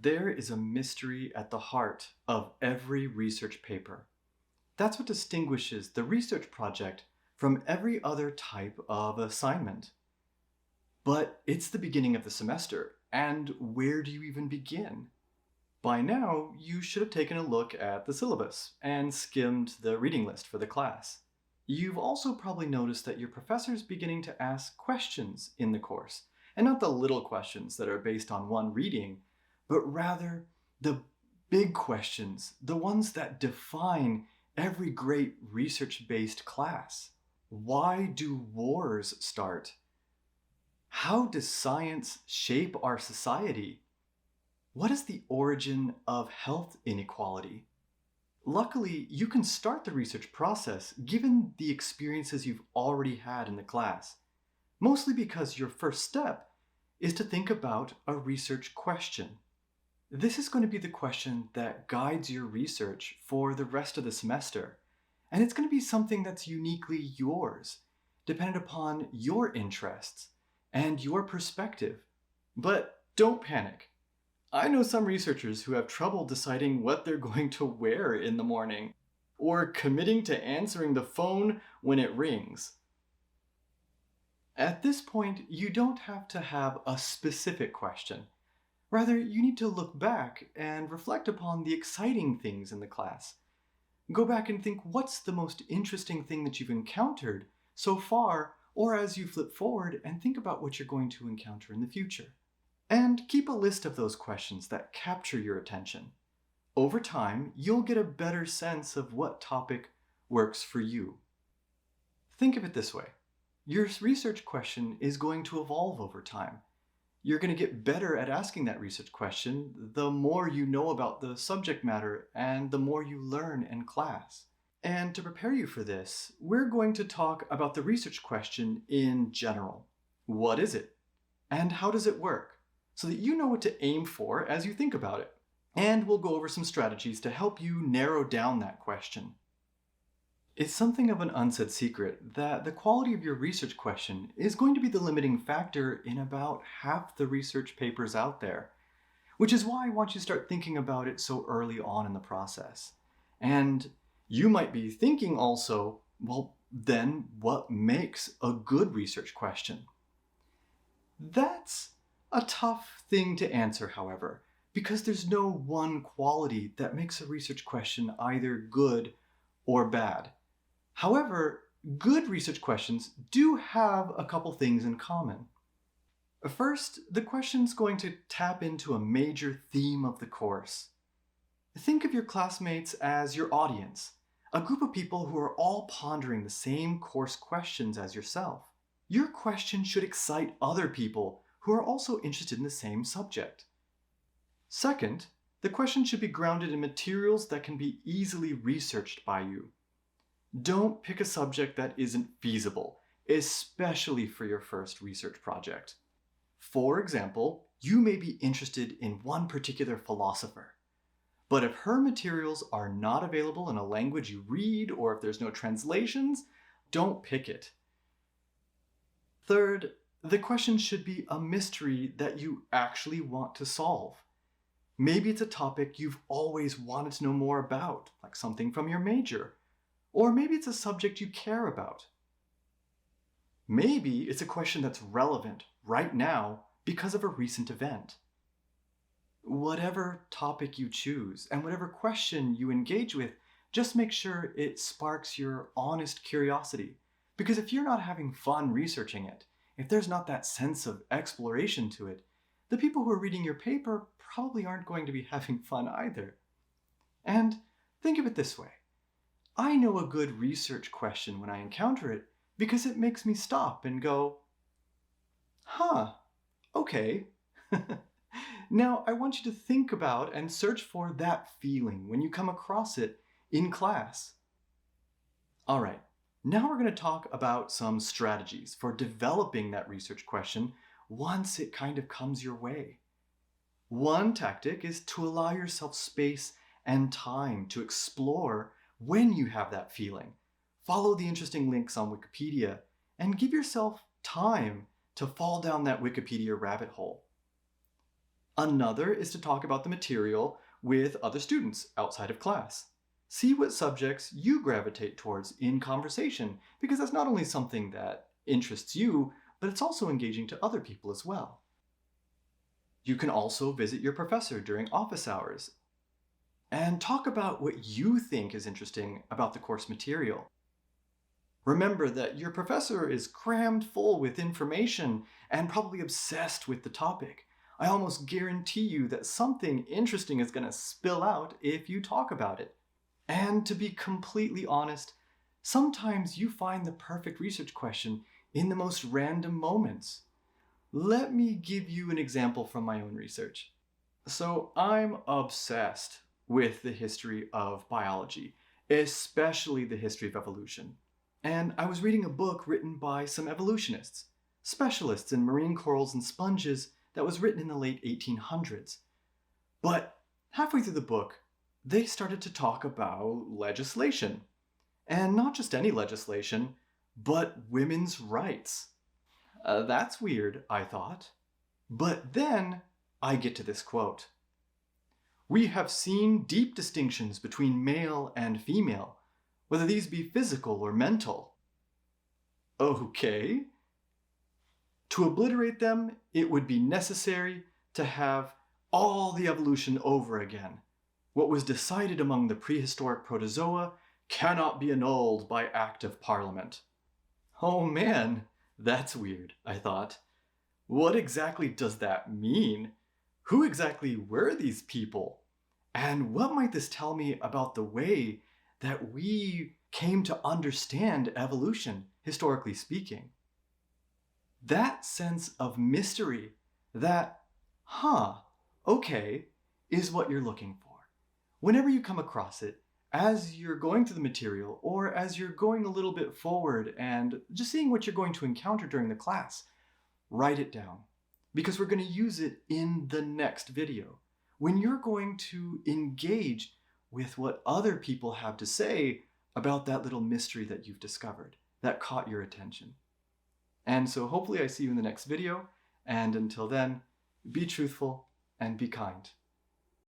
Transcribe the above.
There is a mystery at the heart of every research paper. That's what distinguishes the research project from every other type of assignment. But it's the beginning of the semester, and where do you even begin? By now, you should have taken a look at the syllabus and skimmed the reading list for the class. You've also probably noticed that your professor's beginning to ask questions in the course, and not the little questions that are based on one reading, but rather the big questions, the ones that define every great research-based class. Why do wars start? How does science shape our society? What is the origin of health inequality? Luckily, you can start the research process given the experiences you've already had in the class, mostly because your first step is to think about a research question. This is going to be the question that guides your research for the rest of the semester, and it's going to be something that's uniquely yours, dependent upon your interests and your perspective. But don't panic. I know some researchers who have trouble deciding what they're going to wear in the morning, or committing to answering the phone when it rings. At this point, you don't have to have a specific question. Rather, you need to look back and reflect upon the exciting things in the class. Go back and think, what's the most interesting thing that you've encountered so far, or as you flip forward and think about what you're going to encounter in the future. And keep a list of those questions that capture your attention. Over time, you'll get a better sense of what topic works for you. Think of it this way. Your research question is going to evolve over time. You're going to get better at asking that research question the more you know about the subject matter and the more you learn in class. And to prepare you for this, we're going to talk about the research question in general. What is it? And how does it work? So that you know what to aim for as you think about it. And we'll go over some strategies to help you narrow down that question. It's something of an unsaid secret that the quality of your research question is going to be the limiting factor in about half the research papers out there, which is why I want you to start thinking about it so early on in the process. And you might be thinking also, well, then what makes a good research question? That's a tough thing to answer, however, because there's no one quality that makes a research question either good or bad. However, good research questions do have a couple things in common. First, the question's going to tap into a major theme of the course. Think of your classmates as your audience, a group of people who are all pondering the same course questions as yourself. Your question should excite other people who are also interested in the same subject. Second, the question should be grounded in materials that can be easily researched by you. Don't pick a subject that isn't feasible, especially for your first research project. For example, you may be interested in one particular philosopher, but if her materials are not available in a language you read or if there's no translations, don't pick it. Third, the question should be a mystery that you actually want to solve. Maybe it's a topic you've always wanted to know more about, like something from your major. Or maybe it's a subject you care about. Maybe it's a question that's relevant right now because of a recent event. Whatever topic you choose and whatever question you engage with, just make sure it sparks your honest curiosity. Because if you're not having fun researching it, if there's not that sense of exploration to it, the people who are reading your paper probably aren't going to be having fun either. And think of it this way. I know a good research question when I encounter it because it makes me stop and go, huh, okay. Now I want you to think about and search for that feeling when you come across it in class. All right, now we're going to talk about some strategies for developing that research question once it kind of comes your way. One tactic is to allow yourself space and time to explore when you have that feeling. Follow the interesting links on Wikipedia and give yourself time to fall down that Wikipedia rabbit hole. Another is to talk about the material with other students outside of class. See what subjects you gravitate towards in conversation, because that's not only something that interests you, but it's also engaging to other people as well. You can also visit your professor during office hours and talk about what you think is interesting about the course material. Remember that your professor is crammed full with information and probably obsessed with the topic. I almost guarantee you that something interesting is going to spill out if you talk about it. And to be completely honest, sometimes you find the perfect research question in the most random moments. Let me give you an example from my own research. So I'm obsessed with the history of biology, especially the history of evolution. And I was reading a book written by some evolutionists, specialists in marine corals and sponges, that was written in the late 1800s. But halfway through the book, they started to talk about legislation. And not just any legislation, but women's rights. That's weird, I thought. But then I get to this quote. "We have seen deep distinctions between male and female, whether these be physical or mental." Okay. To obliterate them, it would be necessary to have all the evolution over again. What was decided among the prehistoric protozoa cannot be annulled by act of parliament. Oh man, that's weird, I thought. What exactly does that mean? Who exactly were these people? And what might this tell me about the way that we came to understand evolution, historically speaking? That sense of mystery, that, okay, is what you're looking for. Whenever you come across it, as you're going through the material, or as you're going a little bit forward and just seeing what you're going to encounter during the class, write it down, because we're going to use it in the next video, when you're going to engage with what other people have to say about that little mystery that you've discovered, that caught your attention. And so hopefully I see you in the next video, and until then, be truthful and be kind.